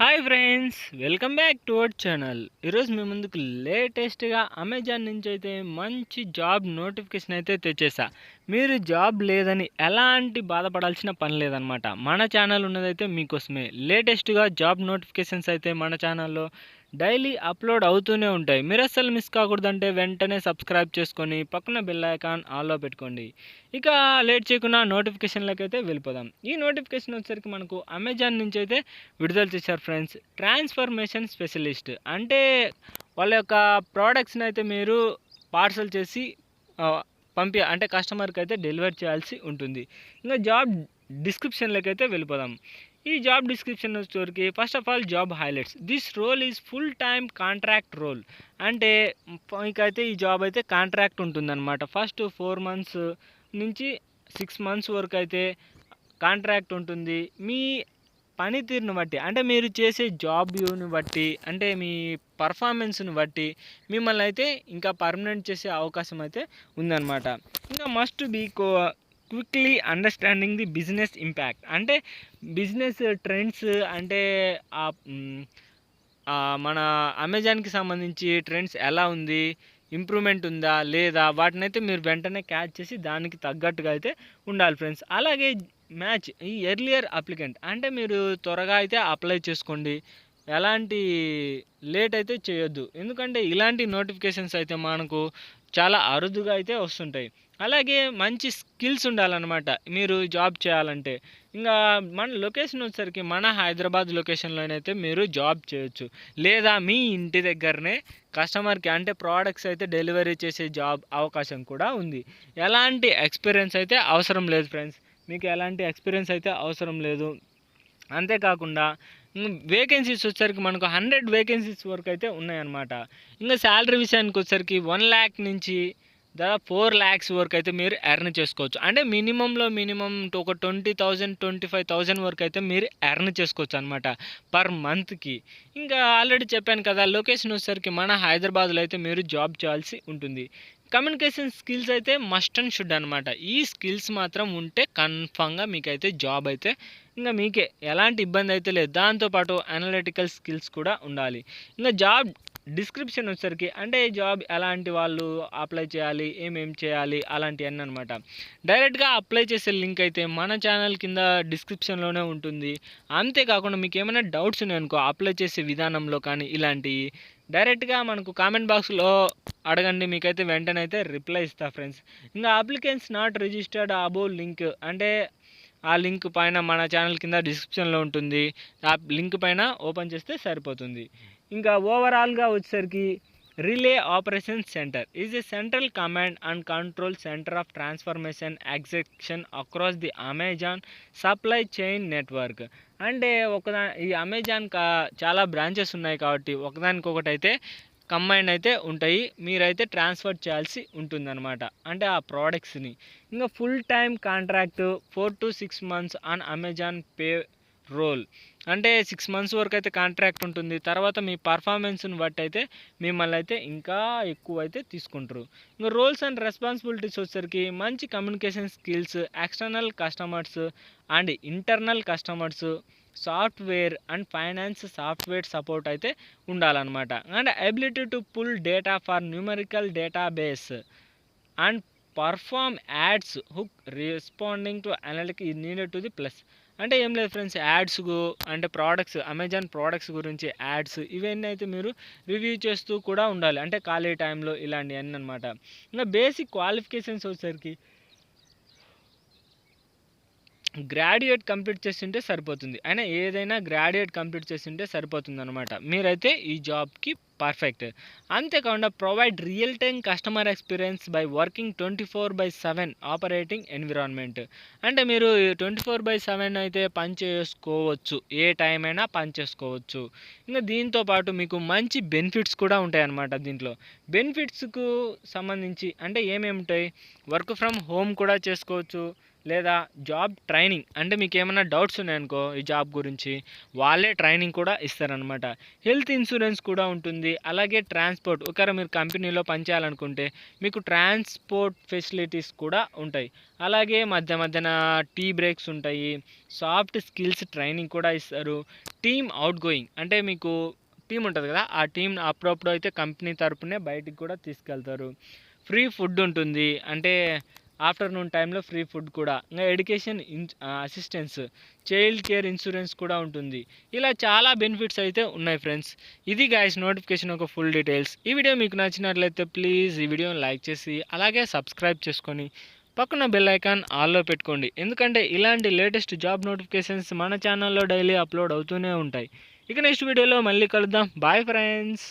Hi friends, welcome back to our channel. ఈరోజు మీ ముందుకు లేటెస్ట్గా అమెజాన్ నుంచి అయితే మంచి జాబ్ నోటిఫికేషన్ అయితే తెచ్చేసా. మీరు జాబ్ లేదని ఎలాంటి బాధపడాల్సిన పని లేదనమాట. మన ఛానల్ ఉన్నదైతే మీకోసమే. లేటెస్ట్గా జాబ్ నోటిఫికేషన్స్ అయితే మన ఛానల్లో డైలీ అప్లోడ్ అవుతూనే ఉంటాయి. మీరు అస్సలు మిస్ కాకూడదంటే వెంటనే సబ్స్క్రైబ్ చేసుకొని పక్కన బెల్ ఐకాన్ ఆన్లో పెట్టుకోండి. ఇక లేట్ చేయకుండా నోటిఫికేషన్లోకి అయితే వెళ్ళిపోదాం. ఈ నోటిఫికేషన్ వచ్చేసరికి మనకు అమెజాన్ నుంచి అయితే విడుదల చేశారు ఫ్రెండ్స్. ట్రాన్స్ఫర్మేషన్ స్పెషలిస్ట్ అంటే వాళ్ళ యొక్క ప్రోడక్ట్స్ని అయితే మీరు పార్సల్ చేసి అంటే కస్టమర్కి అయితే డెలివర్ చేయాల్సి ఉంటుంది. ఇంకా జాబ్ డిస్క్రిప్షన్లోకి అయితే వెళ్ళిపోదాం. ఈ జాబ్ డిస్క్రిప్షన్ వచ్చేసరికి first of all job highlights. This role is full time contract role. అంటే మీకైతే ఈ జాబ్ అయితే కాంట్రాక్ట్ ఉంటుందన్నమాట. ఫస్ట్ 4 months నుంచి 6 months వరకు అయితే కాంట్రాక్ట్ ఉంటుంది. మీ పనితీరుని బట్టి అంటే మీరు చేసే జాబ్ని బట్టి అంటే మీ పర్ఫార్మెన్స్ని బట్టి మిమ్మల్ని అయితే ఇంకా పర్మనెంట్ చేసే అవకాశం అయితే ఉందన్నమాట. ఇంకా must be quickly understanding the business impact అంటే బిజినెస్ ట్రెండ్స్ అంటే మన అమెజాన్కి సంబంధించి ట్రెండ్స్ ఎలా ఉంది, ఇంప్రూవ్మెంట్ ఉందా లేదా, వాటిని అయితే మీరు వెంటనే క్యాచ్ చేసి దానికి తగ్గట్టుగా అయితే ఉండాలి ఫ్రెండ్స్. అలాగే మ్యాచ్ ఈ ఎర్లియర్ అప్లికెంట్ అంటే మీరు త్వరగా అయితే అప్లై చేసుకోండి. ఎలాంటి లేట్ అయితే చేయొద్దు. ఎందుకంటే ఇలాంటి నోటిఫికేషన్స్ అయితే మనకు చాలా అరుదుగా అయితే వస్తుంటాయి. అలాగే మంచి స్కిల్స్ ఉండాలన్నమాట మీరు జాబ్ చేయాలంటే. ఇంకా మన లొకేషన్ వచ్చేసరికి మన హైదరాబాద్ లొకేషన్లోనైతే మీరు జాబ్ చేయొచ్చు. లేదా మీ ఇంటి దగ్గరనే కస్టమర్కి అంటే ప్రోడక్ట్స్ అయితే డెలివరీ చేసే జాబ్ అవకాశం కూడా ఉంది. ఎలాంటి ఎక్స్పీరియన్స్ అయితే అవసరం లేదు ఫ్రెండ్స్. మీకు ఎలాంటి ఎక్స్పీరియన్స్ అయితే అవసరం లేదు. అంతేకాకుండా వేకెన్సీస్ వచ్చేసరికి మనకు 100 వేకెన్సీస్ వరకు అయితే ఉన్నాయన్నమాట. ఇంకా శాలరీ విషయానికి వచ్చేసరికి 1 lakh నుంచి దాదాపు 4 lakhs వరకు అయితే మీరు ఎర్న్ చేసుకోవచ్చు. అంటే మినిమం ఒక 20,000 25,000 వరకు అయితే మీరు ఎర్న్ చేసుకోవచ్చు అనమాట పర్ మంత్కి. ఇంకా ఆల్రెడీ చెప్పాను కదా, లొకేషన్ వచ్చేసరికి మన హైదరాబాద్లో అయితే మీరు జాబ్ చేయాల్సి ఉంటుంది. కమ్యూనికేషన్ స్కిల్స్ అయితే మస్ట్ అండ్ షుడ్ అనమాట. ఈ స్కిల్స్ మాత్రం ఉంటే కన్ఫామ్గా మీకైతే జాబ్ అయితే ఇంకా మీకే ఎలాంటి ఇబ్బంది అయితే లేదు. దాంతోపాటు అనలిటికల్ స్కిల్స్ కూడా ఉండాలి. ఇంకా జాబ్ డిస్క్రిప్షన్ వచ్చేసరికి అంటే జాబ్ ఎలాంటి వాళ్ళు అప్లై చేయాలి, ఏమేం చేయాలి అలాంటివన్నీ అనమాట. డైరెక్ట్గా అప్లై చేసే లింక్ అయితే మన ఛానల్ కింద డిస్క్రిప్షన్లోనే ఉంటుంది. అంతేకాకుండా మీకు ఏమైనా డౌట్స్ ఉన్నాయనుకో అప్లై చేసే విధానంలో కానీ ఇలాంటివి డైరెక్ట్గా మనకు కామెంట్ బాక్స్లో అడగండి, మీకైతే వెంటనే అయితే రిప్లై ఇస్తా ఫ్రెండ్స్. ఇంకా applicants not registered above link అంటే ఆ లింక్ పైన మన ఛానల్ కింద డిస్క్రిప్షన్లో ఉంటుంది. ఆ లింక్ పైన ఓపెన్ చేస్తే సరిపోతుంది. ఇంకా ఓవరాల్గా వచ్చేసరికి relay operation centre is a central command and control centre of transformation execution across the Amazon supply chain network. అంటే ఈ అమెజాన్ చాలా బ్రాంచెస్ ఉన్నాయి కాబట్టి ఒకదానికొకటి అయితే కంబైన్ అయితే ఉంటాయి. మీరైతే ట్రాన్స్ఫర్ చేయాల్సి ఉంటుందన్నమాట అంటే ఆ ప్రోడక్ట్స్ని. ఇంకా full time contract 4 to 6 months on Amazon payroll అంటే 6 months వరకు అయితే కాంట్రాక్ట్ ఉంటుంది. తర్వాత మీ పర్ఫార్మెన్స్ని బట్టి అయితే మిమ్మల్ని అయితే ఇంకా ఎక్కువ అయితే తీసుకుంటారు. ఇంకా రోల్స్ అండ్ రెస్పాన్సిబిలిటీస్ వచ్చేసరికి మంచి communication skills, external customers and internal customers, software and finance software support అయితే ఉండాలన్నమాట. And ability to pull data for numerical database and perform ads hook responding to analytic is needed to the plus. అంటే ఏం లేదు friends, ads అంటే products Amazon products గురించి ads ఇవన్నీ అయితే మీరు రివ్యూ చేస్తూ కూడా ఉండాలి అంటే ఖాళీ టైంలో ఇలాంటివన్నీ అనమాట. ఇంకా బేసిక్ క్వాలిఫికేషన్స్ వచ్చేసరికి గ్రాడ్యుయేట్ కంప్లీట్ చేస్తుంటే సరిపోతుంది. అయినా ఏదైనా గ్రాడ్యుయేట్ కంప్లీట్ చేస్తుంటే సరిపోతుంది అనమాట. మీరైతే ఈ జాబ్కి పర్ఫెక్ట్. అంతేకాకుండా provide real time customer experience by working 24/7 operating environment. అంటే మీరు 24/7 అయితే పని చేసుకోవచ్చు, ఏ టైం అయినా పని చేసుకోవచ్చు. ఇంకా దీంతోపాటు మీకు మంచి బెనిఫిట్స్ కూడా ఉంటాయి అన్నమాట. దీంట్లో బెనిఫిట్స్కు సంబంధించి అంటే ఏమేమి ఉంటాయి, వర్క్ ఫ్రమ్ హోమ్ కూడా చేసుకోవచ్చు, లేదా జాబ్ ట్రైనింగ్, అంటే మీకు ఏమైనా డౌట్స్ ఉన్నాయనుకో ఈ జాబ్ గురించి, వాళ్ళే ట్రైనింగ్ కూడా ఇస్తారనమాట. హెల్త్ ఇన్సూరెన్స్ కూడా ఉంటుంది. అలాగే ట్రాన్స్పోర్ట్, ఒకవేళ మీరు కంపెనీలో పనిచేయాలనుకుంటే మీకు ట్రాన్స్పోర్ట్ ఫెసిలిటీస్ కూడా ఉంటాయి. అలాగే మధ్య మధ్యన టీ బ్రేక్స్ ఉంటాయి. సాఫ్ట్ స్కిల్స్ ట్రైనింగ్ కూడా ఇస్తారు. టీమ్ అవుట్ గోయింగ్, అంటే మీకు టీం ఉంటుంది కదా, ఆ టీం అప్పుడప్పుడు అయితే కంపెనీ తరపునే బయటికి కూడా తీసుకెళ్తారు. ఫ్రీ ఫుడ్ ఉంటుంది, అంటే ఆఫ్టర్నూన్ టైంలో ఫ్రీ ఫుడ్ కూడా. ఇంకా education assistance, child care insurance కూడా ఉంటుంది. ఇలా చాలా బెనిఫిట్స్ అయితే ఉన్నాయి ఫ్రెండ్స్. ఇది గాయస్ నోటిఫికేషన్ ఒక ఫుల్ డీటెయిల్స్. ఈ వీడియో మీకు నచ్చినట్లయితే ప్లీజ్ ఈ వీడియోని లైక్ చేసి అలాగే సబ్స్క్రైబ్ చేసుకొని పక్కన బెల్ ఐకాన్ ఆల్లో పెట్టుకోండి. ఎందుకంటే ఇలాంటి లేటెస్ట్ జాబ్ నోటిఫికేషన్స్ మన ఛానల్లో డైలీ అప్లోడ్ అవుతూనే ఉంటాయి. ఇక నెక్స్ట్ వీడియోలో మళ్ళీ కలుద్దాం. Bye friends.